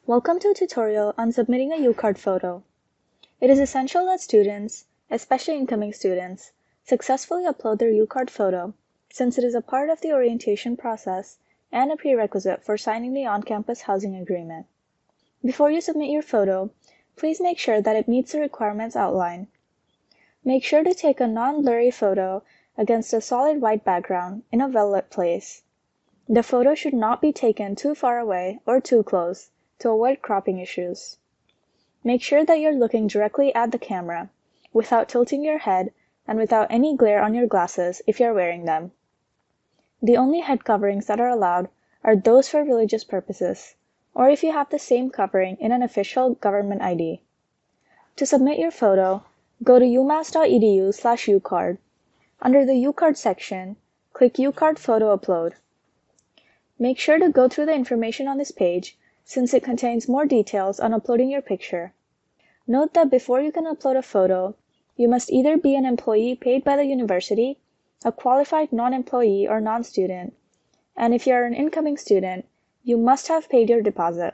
Welcome to a tutorial on submitting a UCard photo. It is essential that students, especially incoming students, successfully upload their UCard photo since it is a part of the orientation process and a prerequisite for signing the on-campus housing agreement. Before you submit your photo, please make sure that it meets the requirements outlined. Make sure to take a non-blurry photo against a solid white background in a well-lit place. The photo should not be taken too far away or too close to avoid cropping issues. Make sure that you're looking directly at the camera, without tilting your head and without any glare on your glasses if you're wearing them. The only head coverings that are allowed are those for religious purposes, or if you have the same covering in an official government ID. To submit your photo, go to umass.edu/UCard. Under the UCard section, click UCard Photo Upload. Make sure to go through the information on this page since it contains more details on uploading your picture. Note that before you can upload a photo, you must either be an employee paid by the university, a qualified non-employee or non-student, and if you are an incoming student, you must have paid your deposit.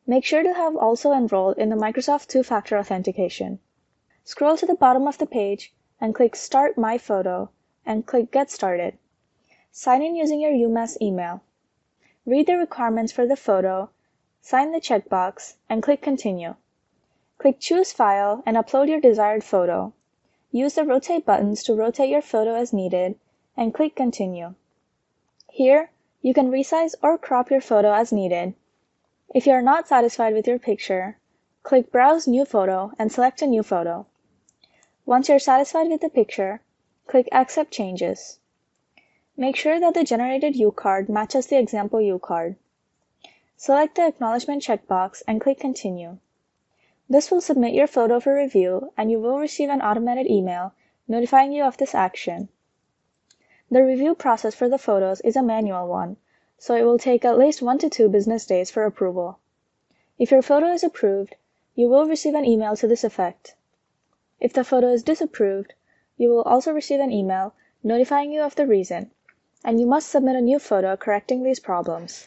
Make sure to have also enrolled in the Microsoft Two-Factor Authentication. Scroll to the bottom of the page and click Start My Photo and click Get Started. Sign in using your UMass email. Read the requirements for the photo, sign the checkbox, and click Continue. Click Choose File and upload your desired photo. Use the rotate buttons to rotate your photo as needed, and click Continue. Here, you can resize or crop your photo as needed. If you are not satisfied with your picture, click Browse New Photo and select a new photo. Once you're satisfied with the picture, click Accept Changes. Make sure that the generated UCard matches the example UCard. Select the Acknowledgement checkbox and click Continue. This will submit your photo for review, and you will receive an automated email notifying you of this action. The review process for the photos is a manual one, so it will take at least 1 to 2 business days for approval. If your photo is approved, you will receive an email to this effect. If the photo is disapproved, you will also receive an email notifying you of the reason, and you must submit a new photo correcting these problems.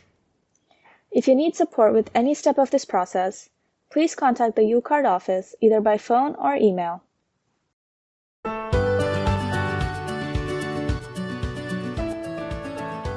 If you need support with any step of this process, please contact the UCard office either by phone or email.